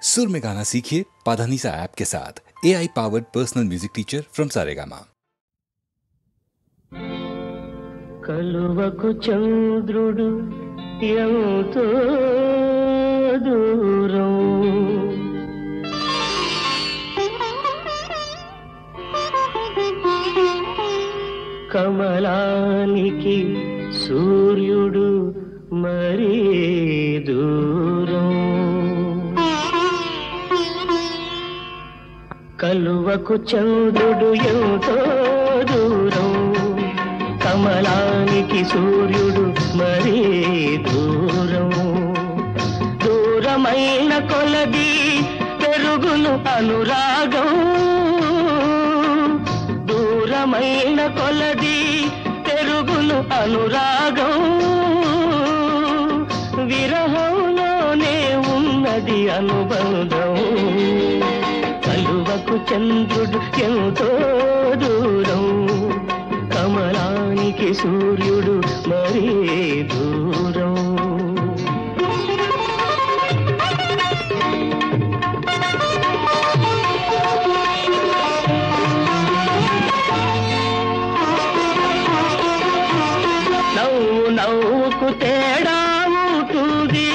सुर में गाना सीखिए पाधानीसा ऐप के साथ। AI powered personal music teacher from Saregama. కలువకు చంద్రుడు ఎంతో దూరం, కమలానికి సూర్యుడు మరీ దూరం. కలువకు చంద్రుడు ఎంతో దూరం, కమలానికి సూర్యుడు మరీ దూరం. దూరమైన కొలది పెరుగును అనురాగం, దూరమైన కొలది పెరుగును అనురాగం. విరహంలోనే ఉన్నది అనుబంధం. కలువకు చంద్రుడు ఎంతో దూరం, కమలానికి సూర్యుడు మరీ దూరం. నవ్వు నవ్వుకు తేడా ఉంటుంది,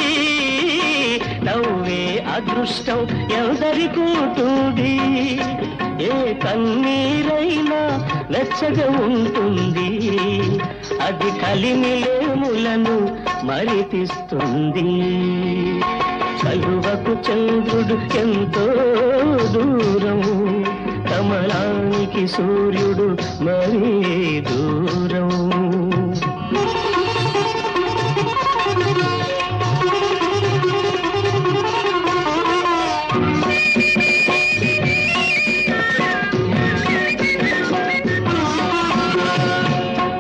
నవ్వే అదృష్టం ఎందరికుంటుంది. ఏ కన్నీరైనా వెచ్చగా ఉంటుంది, అది కలిమిలేములను మరిపిస్తుంది. కలువకు చంద్రుడు ఎంతో దూరం, కమలానికి సూర్యుడు మరీ దూరం.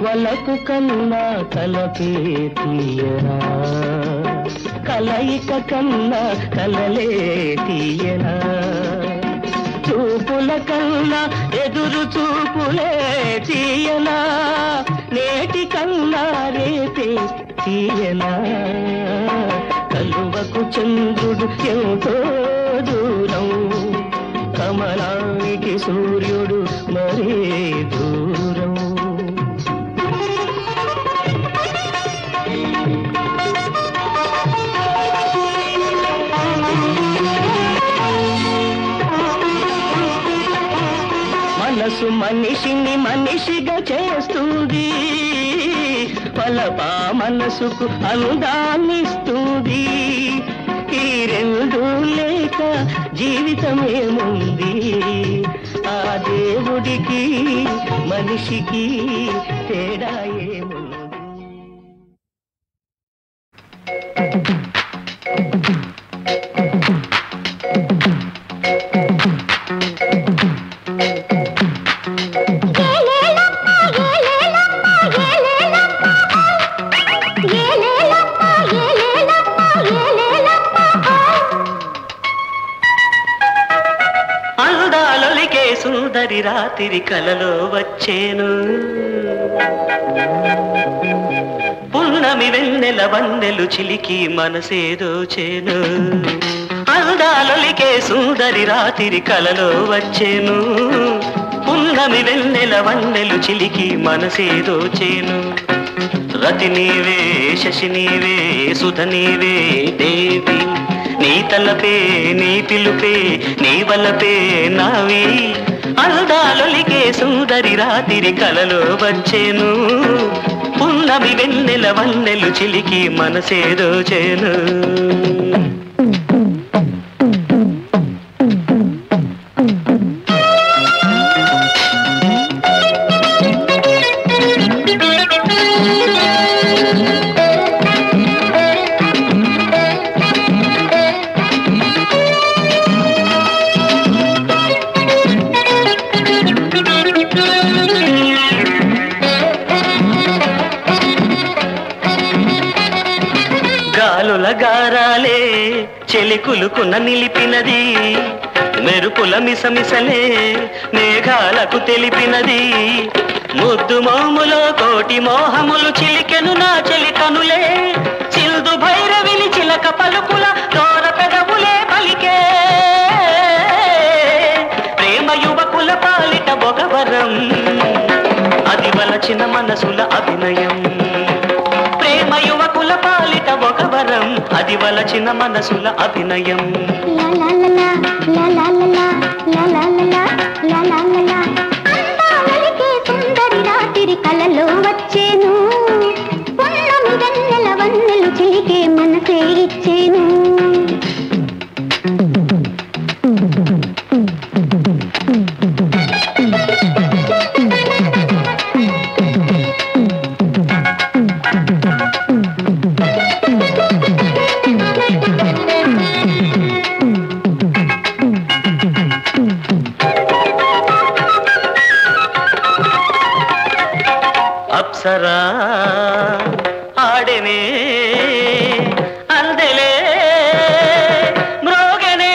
కలకు కన్నా కలపే తీయనా, కలయిక కన్నా కలలే తీయనా. చూపుల కన్నా ఎదురు చూపులే తీయనా, నేటి కన్నా రేపే తీయనా. కలువకు చంద్రుడు ఎంతో దూరం, కమలానికి సూర్యుడు మరీ దూరం. మనసు మనిషిని మనిషిగా చేస్తుంది, పలపా మనసుకు అనుదాన్నిస్తుంది. ఈ రెండు లేక జీవితమేముంది, ఆ దేవుడికి మనిషికి తేడా ఏముంది. సుందరి రాత్రి కలలో వచ్చేను, పున్నమి వెన్నెల వన్నెలు చిలికి మనసేదో చేను. అందాలొలికే సుందరి రాత్రి కలలో వచ్చేను, పున్నమి వెన్నెల వన్నెలు చిలికి మనసేదో చేను. రతి నీవే శశి నీవే సుధ నీవే దేవి, నీ తలపే నీ పిలుపే నీ వలపే నావి. అందాలొలికే సుందరి రాత్రి కలలో వచ్చేను, పున్నమి వెన్నెల వన్నెలు చిలికి మనసేదో చేను. గారాలే చెలికులుకున్న నిలిపినది, మెరుపుల మిసమిసలే మేఘాలకు తెలిపినది. ముద్దు మోములో కోటి మోహములు చిలికెను నా చెలి కనులే, చిందు భైరవిని చిలక పలుకుల దూర పెదవులే పలికే. మనసుల అభినయం. ప్రేమ యువకుల పాలిట ఒక వరం, అది వలచిన మనసుల అభినయం. సుందరి రాత్రి కలలో వచ్చేను, వెన్నెల వన్నెలు చిలికే మనసే ఇచ్చేను. అప్సరా ఆడెనే అందెలే మ్రోగనే,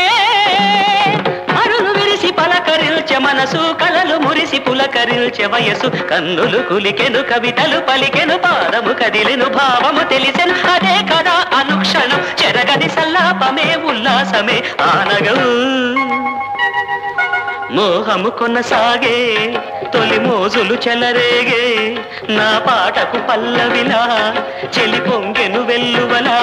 మరులు విరిసి పలకరిల్చె మనసు, కలలు మురిసి పులకరిల్చె వయసు. కన్నులు కులికెను కవితలు పలికెను, పాదము కదిలెను భావము తెలిసెను. అదే కదా అనుక్షణం చెరగని సల్లాపమే ఉల్లాసమే ఆనగం. మోహము కొనసాగే తొలి మోజులు చెలరేగే, నా పాటకు పల్లవిలా చెలి పొంగెను వెల్లువలా.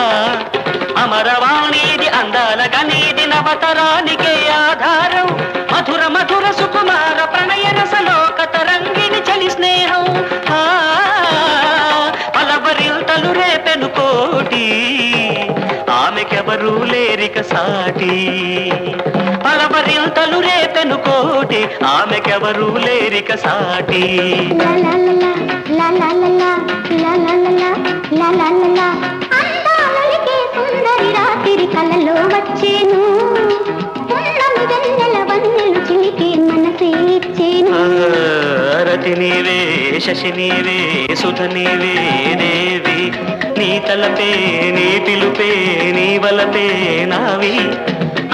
అమరవాణిది అందాల గనీది నవతరానికే ఆధారం, మధుర మధుర సుకుమార ప్రణయ రసలోక తరంగిణి చలి స్నేహం. పలవరిల్తలు రేపెను కోటి, ఆమెకెవరూ లేరిక సాటి. పలవరిల్తలు రేపెను కోటి, ఆమెకెవరూ లేరిక సాటి. సుందరి రాత్రి కలలో వచ్చేను, వెన్నెల వన్నెలు చిలికే మనసే ఇచ్చేను. రతి నీవే శశి నీవే సుధ నీవే దేవి, నీ తలపే నీ పిలుపే నీ వలపే నావి.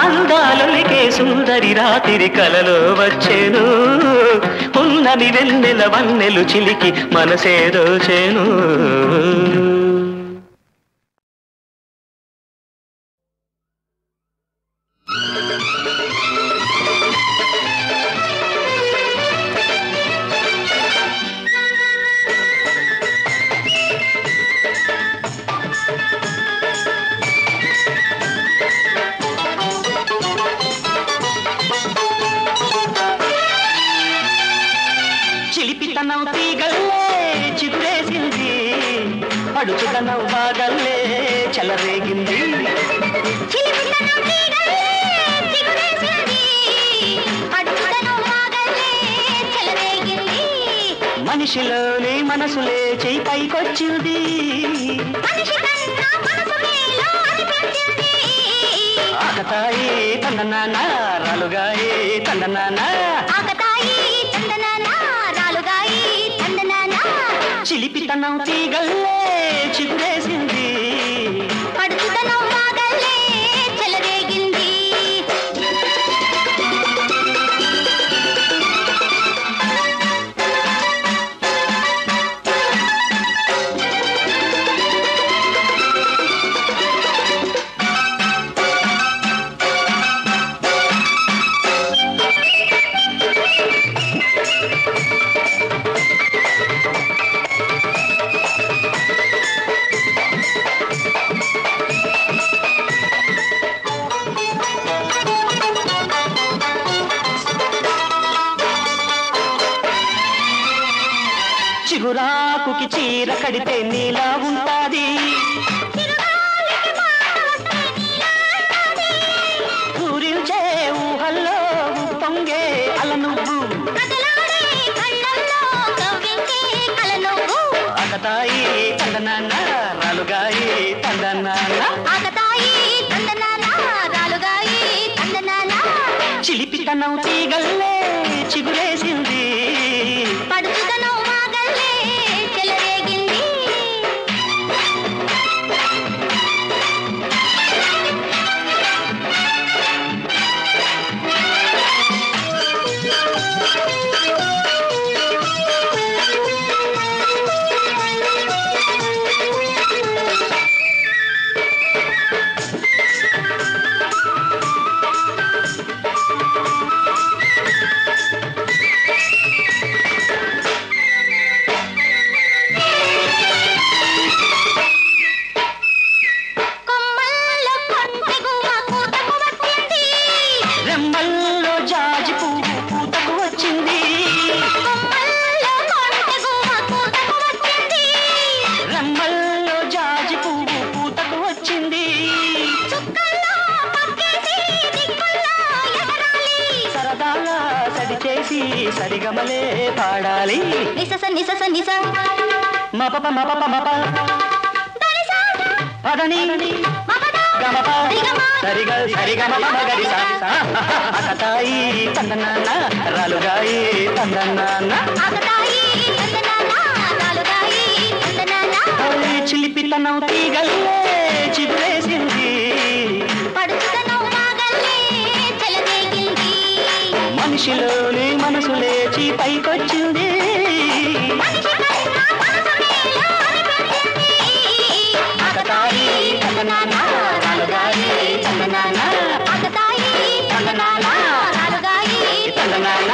అందాలొలికే సుందరి రాత్రి కలలో వచ్చేను, ఉన్నమి వెన్నెల వన్నెలు చిలికి మనసేదో చేను. చిలిపితనం తీగల్లే చిగురేసింది, పడుచుదనం బాగల్లే చెలరేగింది. మనిషిలోని మనసులే చేయి పైకొచ్చింది, ఆకతాయి తందనాన రాలుగాయి తందనాన. చిలిపితనం తీగల్లే చిగురేసింది, పడుచుదనం బాగల్లే చెలరేగింది. చిగురాకుకి చీర కడితే నీలా ఉంటాది, ఊరిల్చే ఊహల్లో పొంగే అల నువ్వు. అకతాయి తందనాన్న రాలుగాయి తందనాన్న, చిలిపితనం తీగల్లే చిగురేసింది, పడుచుదనం బాగల్లే చెలరేగింది. సరిగమలే పాడాలి నిసస నిసస నిస మపప మపప మప పదని గమప సరిగ సరిగమ మగరి అకతాయి తందనాన్న రాలుగాయి తందనాన్న చిలిపితనం తీగల్లే చిగురేసింది మనిషిలోని మనసు లేచి పైకొచ్చింది అకతాయి తందనాన్న రాలుగాయి తందనాన్న తందనాన్న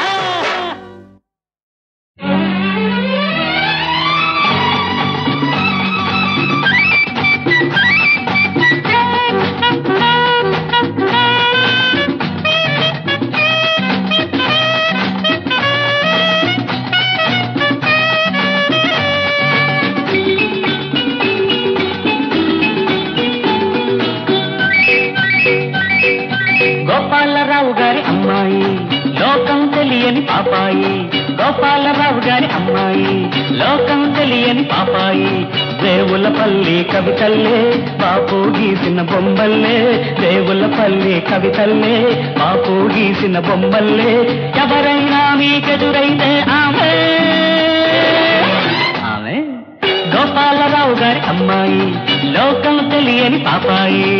గోపాలరావు గారి అమ్మాయి లోకం తెలియని పాపాయి గోపాలరావు గారి అమ్మాయి లోకం తెలియని పాపాయి దేవులపల్లి కవితల్లే బాపు గీసిన బొమ్మల్లే దేవులపల్లి కవితల్లే బాపు గీసిన బొమ్మల్లే ఎవరైనా మీకెదురైతే ఆమె ఆమె గోపాలరావు గారి అమ్మాయి లోకం తెలియని పాపాయి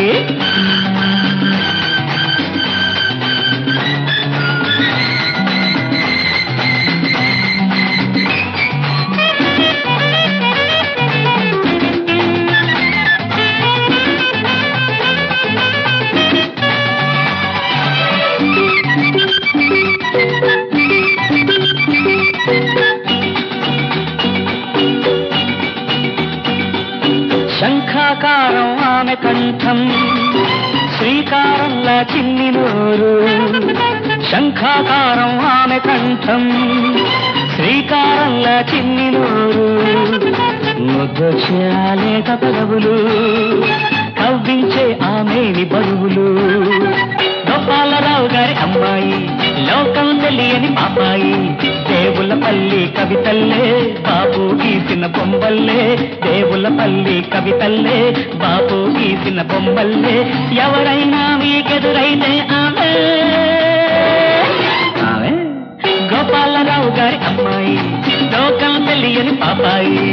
శంఖాకారం ఆమె కంఠం శ్రీకారంలా చిన్ని నోరు శంఖాకారం ఆమె కంఠం శ్రీకారంలా చిన్ని నోరు ముద్దు చాలేట పెదవులు కవ్వించే ఆమెని బరువులు గోపాలరావు గారి అమ్మాయి లోకం తెలియని పాపాయి దేవులపల్లి కవితల్లే బాబు గీసిన బొమ్మల్లే దేవులపల్లి కవితల్లే బాబు గీసిన బొమ్మల్లే ఎవరైనా మీకెదురైతే ఆమె ఆమె గోపాలరావు గారి అమ్మాయి లోకం తెలియని పాపాయి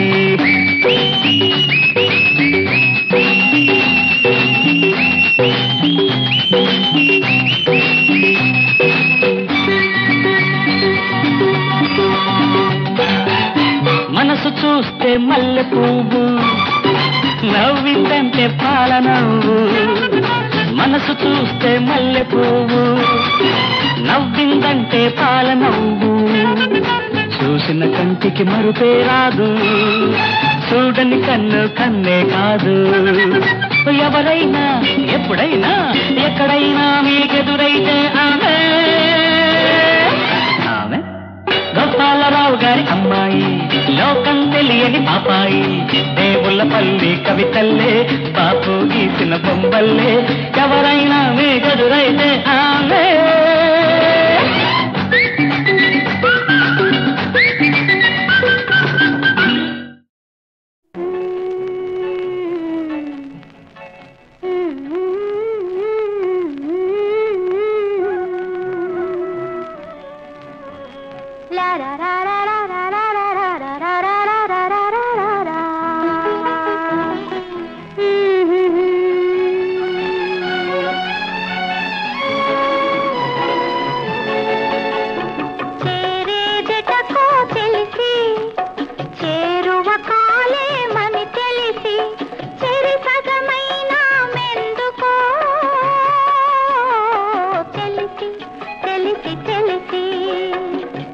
మనసు చూస్తే మల్లె పువ్వు నవ్విందంటే పాల నవ్వు మనసు చూస్తే మల్లె పువ్వు నవ్విందంటే పాల నవ్వు చూసిన కంటికి మరుపే రాదు చూడని కన్ను కన్నే కాదు ఎవరైనా ఎప్పుడైనా ఎక్కడైనా మీకెదురైతే ఆమె ఆమె గోపాలరావు గారి అమ్మాయి లోకం తెలియని పాపాయి దేవులపల్లి కవితల్లే బాపు గీసిన బొమ్మల్లే ఎవరైనా మీకెదురైతే ఆమె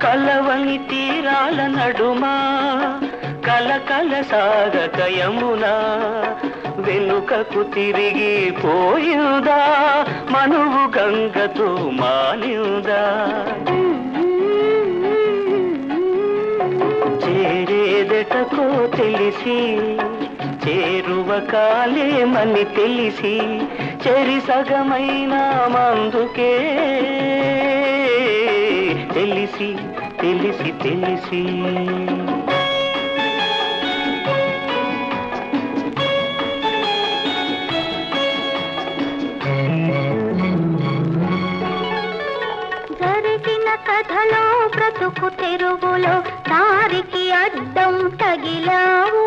కలవని తీరాల నడుమా కలకల సాగక యమునా వెనుకకు తిరిగి పోయిందా మనువు గంగతో మానిందా చేరేదటకో తెలిసి చేరువ కాలేమని తెలిసి చెరి సగమైన మందుకే తెలిసి తెలిసి తెలిసి జరిగిన కథలో బ్రతుకు తెరుగులో దారికి అడ్డం తగిలావు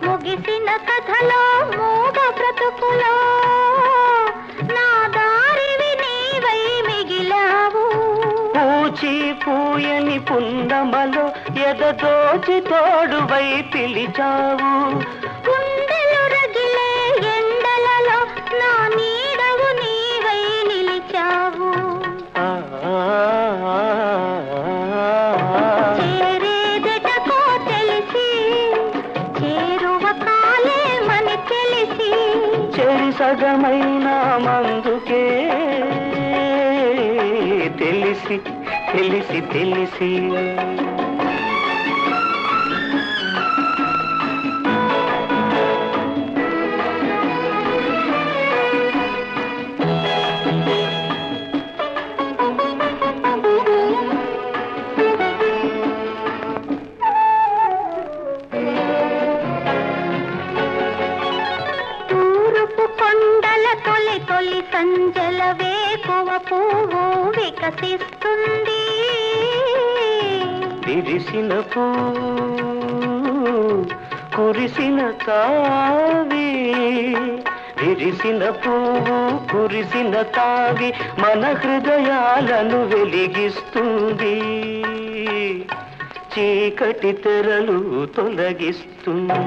ముగిసిన కథలో మూగ బ్రతుకులో నా దారివి నీవై మిగిలావు పూచి పూయని పుందమలో ఎదదోచి తోడువై పిలిచావు గుండెలు రగిలే ఎండలలో నా నీడవు నీవై నిలిచావు చేరేదటకో తెలిసి చేరువ కాలేమని తెలిసి చెరి సగమైన మందుకే తెలిసి తెలిసి తెలిసి తొలి సంజల వేకువ పువ్వు వికసిస్తుంది విరిసిన పూ కురిసిన తావి విరిసిన పువ్వు కురిసిన తావి మన హృదయాలను వెలిగిస్తుంది చీకటి తెరలు తొలగిస్తుంది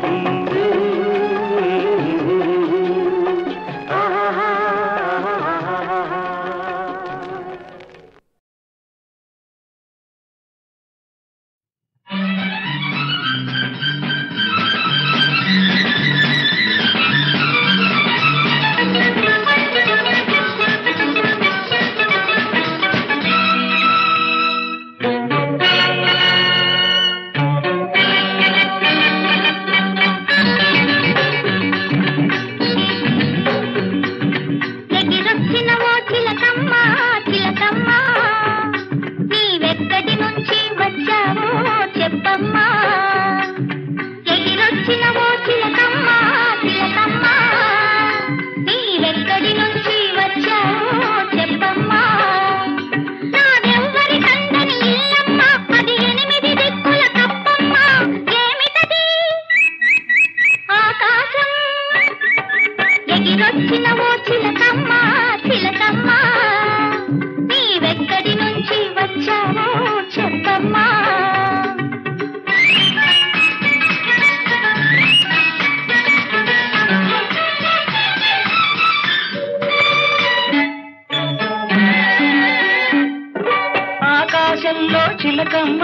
చిలకమ్మ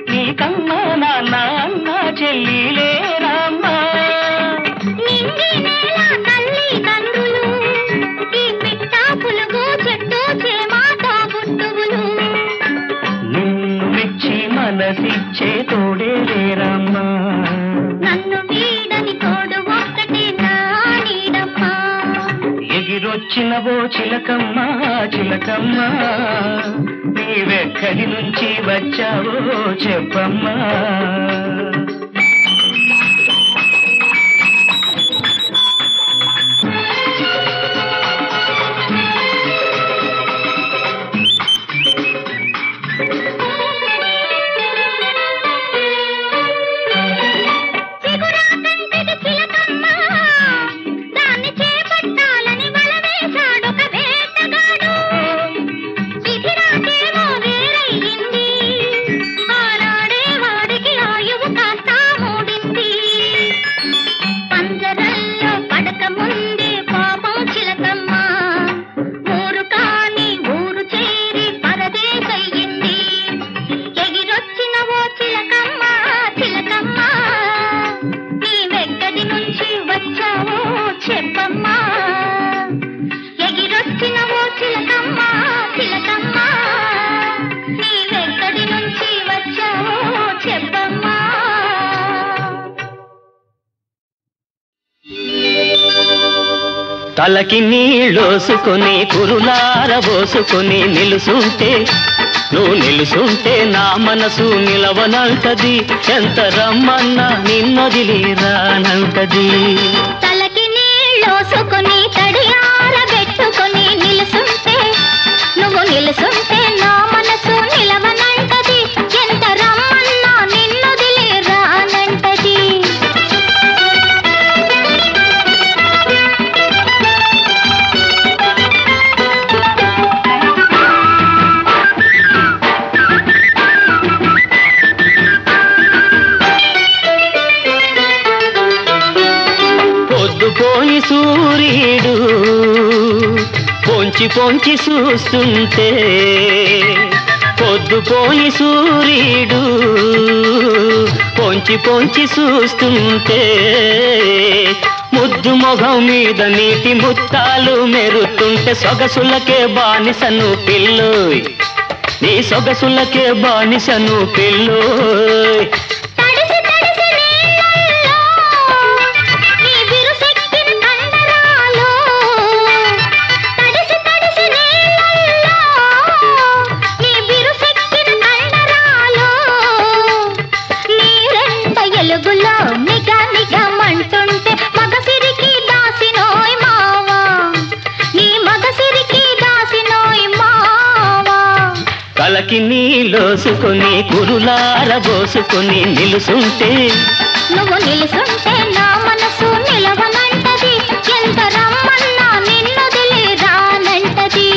నీకమ్మ నాన్న అన్న చెల్లిలేరమ్మ నింగి నేల తల్లి తండ్రులు ఈ పిట్ట పులుగు చెట్టు చేమాట బుట్టువులు నిన్ను మెచ్చి మనసిచ్చే తోడే లేరమ్మ నన్ను వీడని తోడు ఒక్కటే నా నీడమ్మ ఎగిరొచ్చినవో చిలకమ్మ చిలకమ్మ నీవెక్కడి నుంచి వచ్చావో చెప్పమ్మా ఆనాడే వాడికి ఆయువు తలకి నీళ్ళోసుకొని కురులారబోసుకొని నిలుసుంటే నువ్వు నిలుసుంటే నా మనసు నిలవనంటది ఎంత రమ్మన్నా నిన్నొదిలి రానంటది తలకి నీళ్ళోసుకొని తడియారబెట్టుకొని నిలుసుంటే నువ్వు నిలుసుంటే నా మనసు నిలవనంటది ఎంత రమ్మన్నా నిన్నొదిలి రానంటది పొద్దుపోని సూర్యుడు పొంచి పొంచి చూస్తుంటే పొద్దుపోని సూర్యుడు పొంచి పొంచి చూస్తుంటే ముద్దు మొగం మీద నీటి ముత్తాలు మెరుతుంటే సొగసులకే బానిసను పిల్లోయ్ నీ సొగసులకే బానిసను పిల్లోయ్ తలకి నీలోసుకొని కురులారబోసుకొని నిలుసుంటే నువ్వు నిలుసుంటే నా మనసు నిలవనంటది ఎంత రమ్మన్నా నిన్నొదిలి రానంటది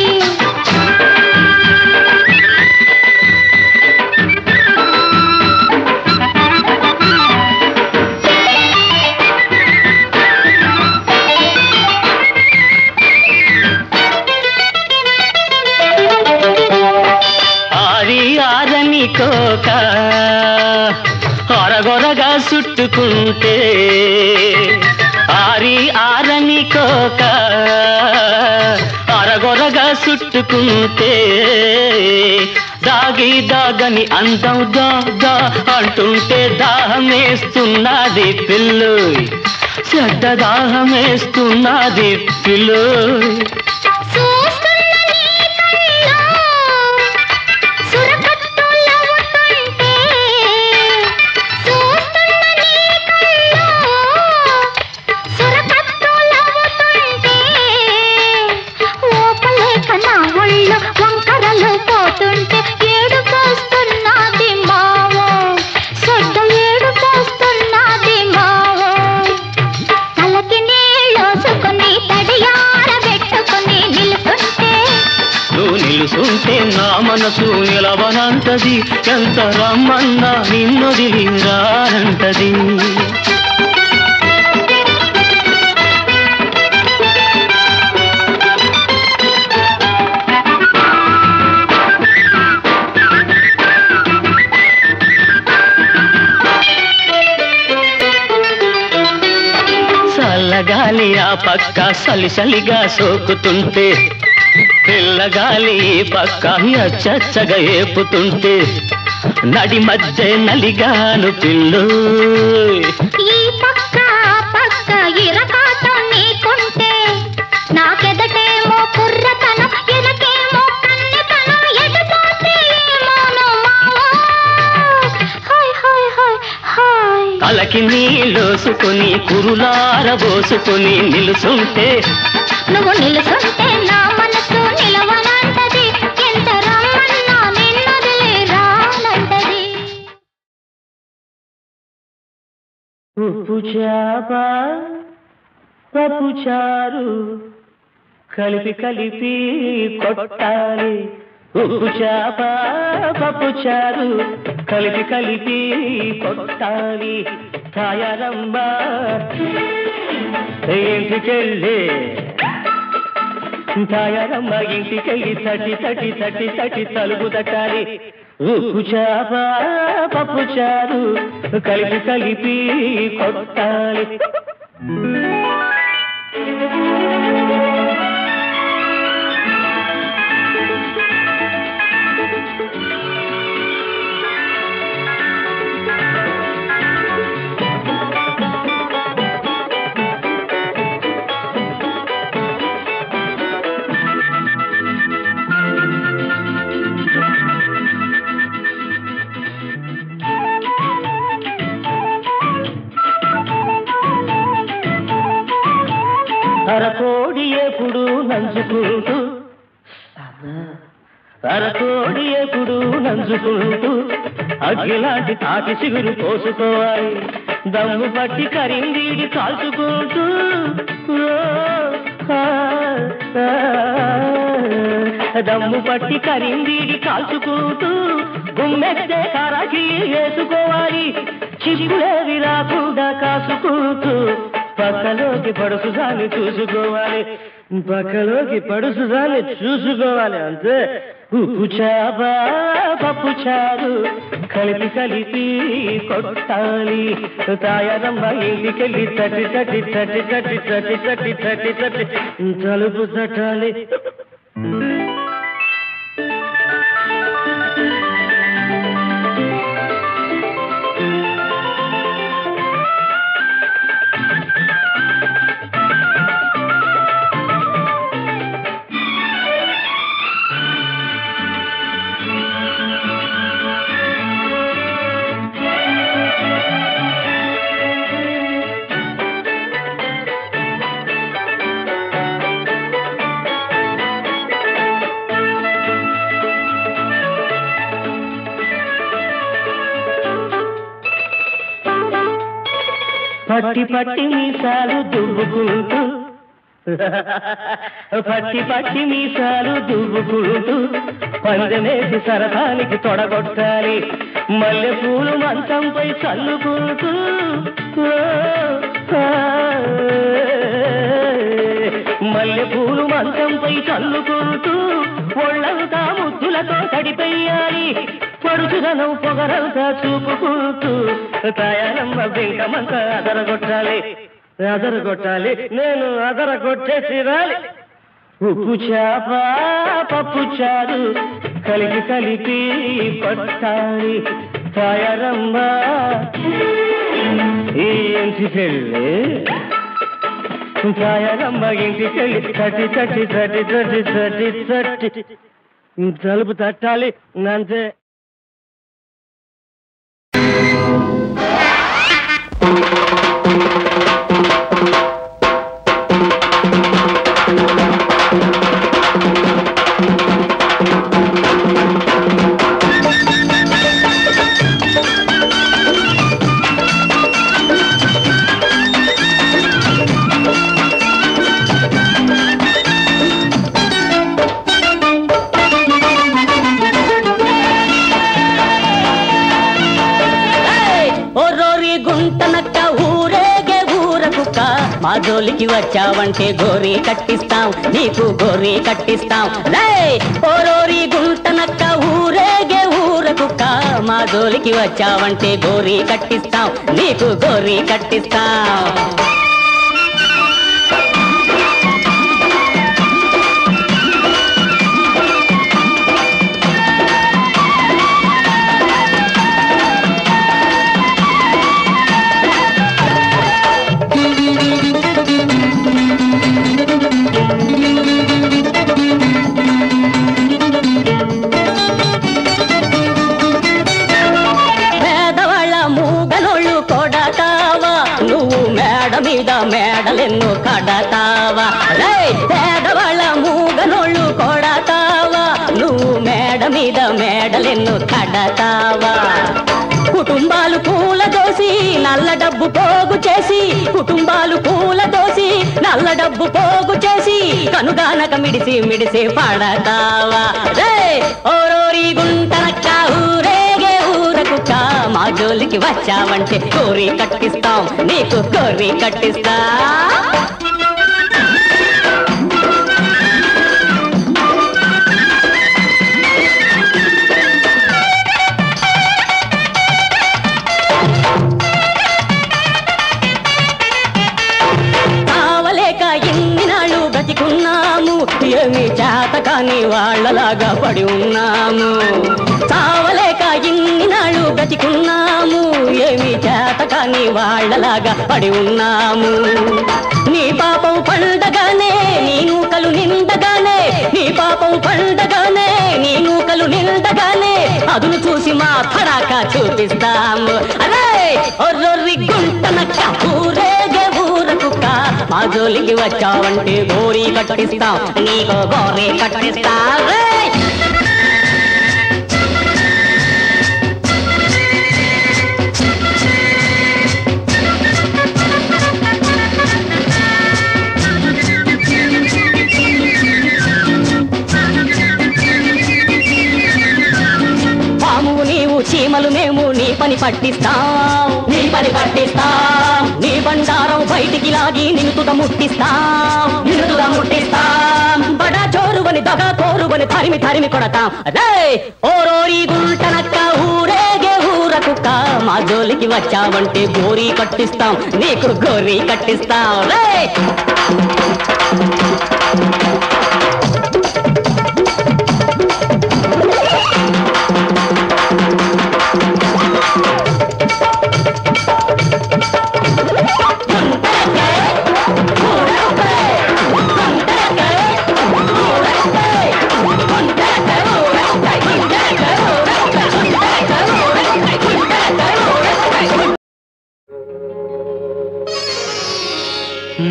కోక అరగొరగా చుట్టుకుంటే ఆరని కోక అరగొరగా చుట్టుకుంటే దాగి దాగని అందం దాగా అంటుంటే దాహమేస్తున్నది పిల్లోయ్ చెడ్డ దాహమేస్తున్నది పిల్లోయ్ నిలుసుంటే నా మనసు నిలవనంటది ఎంత రమ్మన్నా నిన్నొదిలి రానంటది చల్లగాలి ఆ పక్క సలిసలిగా సోకుతుంటే పిల్లగాలి పక్క అచ్చచ్చగా ఏపుతుంటే నడి మధ్య నలిగాను పిల్లు ఈ పక్క పక్క ఇరకాటం నీకుంటే నాకెదటేమో కుర్రతనం ఎనకేమో కన్నెతనం ఎటుపోతే ఏమోను హాయ్ హాయ్ హాయ్ హాయ్ తలకి నీళ్ళోసుకొని కురులారబోసుకొని నిలుసుంటే నువ్వు నిలుసుంటే నా మనసు నిలవనంటది ఎంత రమ్మన్నా నిన్నొదిలి రానంటది ఉప్పు చేప పప్పు చారు కలిపి కలిపి కొట్టాలి ఉప్పు చేప పప్పు చారు కలిపి కలిపి కొట్టాలి తాయారమ్మ ఇంటికెళ్ళి తాయారమ్మ ఇంటికెళ్ళి తటి తటి తటి తటి తలుపు తట్టాలి ఉప్పు చేప పప్పు చారు కలిపి కలిపి కొట్టాలి నంచుకుంటూ అరకోడి ఎప్పుడు నంచుకుంటూ అగ్గిలాంటి తాటి సిగురు పోసుకోవాలి దమ్ము పట్టి కరిందీడి కాల్చుకుంటూ దమ్ము పట్టి కరిందీడి కాల్చుకుంటూ గుమ్మెత్తే కారాకి వేసుకోవాలి చిగులేవి రాకుండా కాసుకుంటూ పక్కలోకి పడుసుదాన్ని చూసుకోవాలి పక్కలోకి పడుసుదాన్ని చూసుకోవాలి అంతే ఉప్పు చేప పప్పు చారు కలిపి కలిపి కొట్టాలి తాయారమ్మ ఇంటికెళ్ళి తట్టి తట్టి తట్టి తట్టి తట్టి తట్టి తట్టి తట్టి తలుపు తట్టాలి పట్టి పట్టి మీసాలు దువ్వుకుంటూ పట్టి పట్టి మీసాలు దువ్వుకుంటూ పందెమేసి సరసానికి తొడగొట్టాలి మల్లె పూలు మంచంపై చల్లుకుంటూ మల్లె పూలు మంచంపై చల్లుకుంటూ ఒళ్ళంతా ముద్దులతో తడిపెయ్యాలి పడుచుదనం పొగరంతా చూపుకుంటూ తాయారమ్మ వెంకమంతా అదరగొట్టాలి నేను అదరగొట్టేసి రాలి ఉప్పు చేప పప్పు చారు కలిపి కలిపి కొట్టాలి తాయారమ్మ ఏంటి పెళ్ళి తాయారమ్మ ఇంటికెళ్ళి తట్టి తట్టి తట్టి తట్టి తట్టి తట్టి తలుపు తట్టాలి అంతే మా జోలికి వచ్చావంటే గోరీ కట్టిస్తాం నీకు గోరీ కట్టిస్తాం రే ఓరోరి గుంటనక్క ఊరేగే ఊరకుక్క మా జోలికి వచ్చావంటే గోరీ కట్టిస్తాం నీకు గోరీ కట్టిస్తాం మీద మేడలెన్ను కడతావా రే పేదవాళ్ళ మూగనోళ్ళు కొడతావా నువ్వు మేడ మీద మేడలెన్ను కడతావా కుటుంబాలు పూల దోసి నల్ల డబ్బు పోగు చేసి కుటుంబాలు పూల దోసి నల్ల డబ్బు పోగు చేసి కనుగానక మిడిసి మిడిసి పడతావా రే ఓరోరి గుంటనక్క ఊరేగే ఊరకుక్క మా జోలికి వచ్చావంటే గోరీ కట్టిస్తాం నీకు గోరీ కట్టిస్తా కావలేక ఎన్ని నాళ్ళు బ్రతికున్నాము ఏమి చేత కాని వాళ్ళలాగా పడి ఉన్నాము చావలేక ఇన్ని నాళ్ళు బ్రతికున్నాము ఏమి చేత కాని వాళ్ళలాగా పడి ఉన్నాము నీ పాపం పండగానే నీ నూకలు నిండగానే నీ పాపం పండగానే నీ నూకలు నిండగానే అదును చూసి మా పరాక చూపిస్తాము అరే ఒర్రొర్రి గుంటనక్క ఊరేగే ఊరకుక్క మా జోలికి వచ్చావంటే గోరీ కట్టిస్తాం, నీకు గోరీ కట్టిస్తా. చీమలు మేము నీ పని పట్టిస్తాం, నీ పని పట్టిస్తాం. నీ బండారం బయటికి లాగి నిన్నుతుగా ముట్టిస్తాం, నిన్నుతుగా ముట్టిస్తాం. బడా చోరువని దగా కోరువని తరిమి తరిమి కొడతాం. అదే ఓరోరి గుంటనక్క ఊరేగే ఊర కుక్క, మా జోలికి వచ్చావంటే గోరీ కట్టిస్తాం, నీకు గోరీ కట్టిస్తాం. రే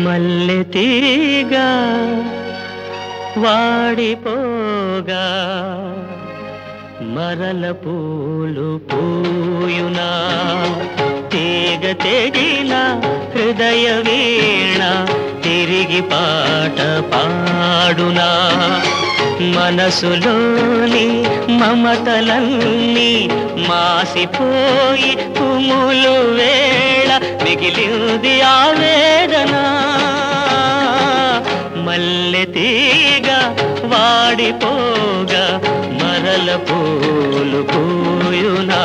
మల్లె తీగ వాడిపోగా మరల పూలు పూయునా, తీగ తెగిన హృదయ వీణ తిరిగి పాట పాడునా. మనసులోని మమతలన్నీ మాసిపోయి కుములు వేళ మిగిలింది ఆవేదన. మల్లె తీగ వాడిపోగా మరల పూలు పూయునా.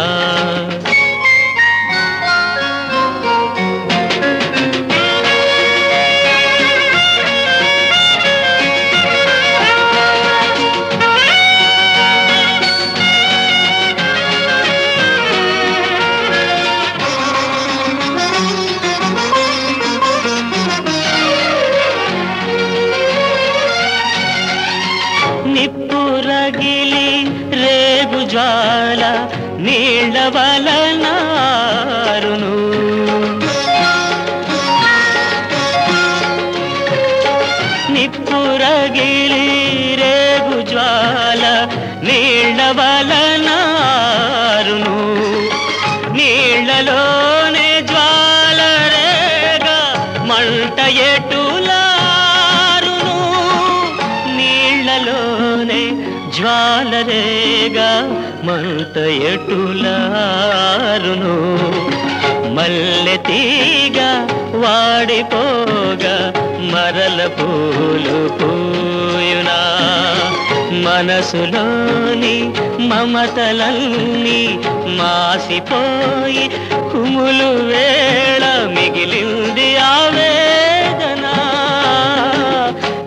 నిప్పురగిలి రేగు జ్వాల నీళ్ళ వలనారును, నిప్పురగిలి రేగు జ్వాల నీళ్ళ వలనారును. నీళ్ళలోనే జ్వాల రేగా మంట ఎటులారును, నీళ్ళలోనే జ్వాలరేగా మంట ఎటులారును. మల్లె తీగ వాడిపోగా మరల పూలు పూయునా. మనసులోని మమతలన్నీ మాసిపోయి కుములు వేళ మిగిలింది ఆవేదన.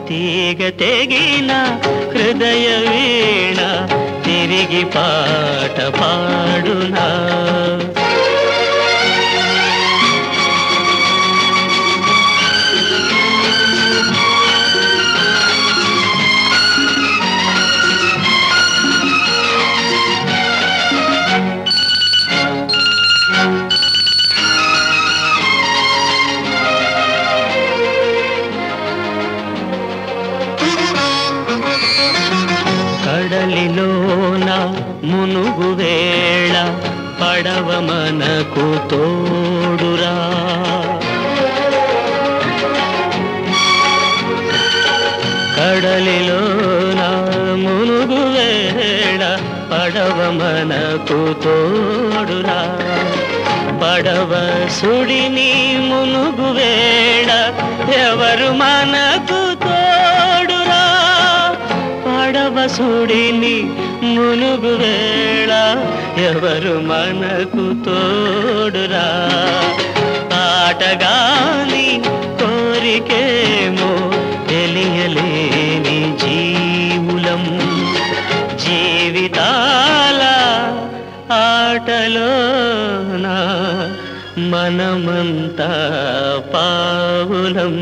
తీగ తెగిన హృదయ వీణ తిరిగి పాట పాడునా. కడలిలోన మునుగు వేళ పడవ మనకు తోడురా. కడలిలోన మునుగు వేళ పడవ మనకు తోడురా. పడవ సుడిని మునుగు వేళ ఎవరు మనకు తోడురా. పడవ సుడిని మునుగు వేళ ఎవరు మనకు తోడురా. ఆటగాని కోరికేమో తెలియలేని జీవులం, జీవితాల ఆటలోన మనమంతా పావులం.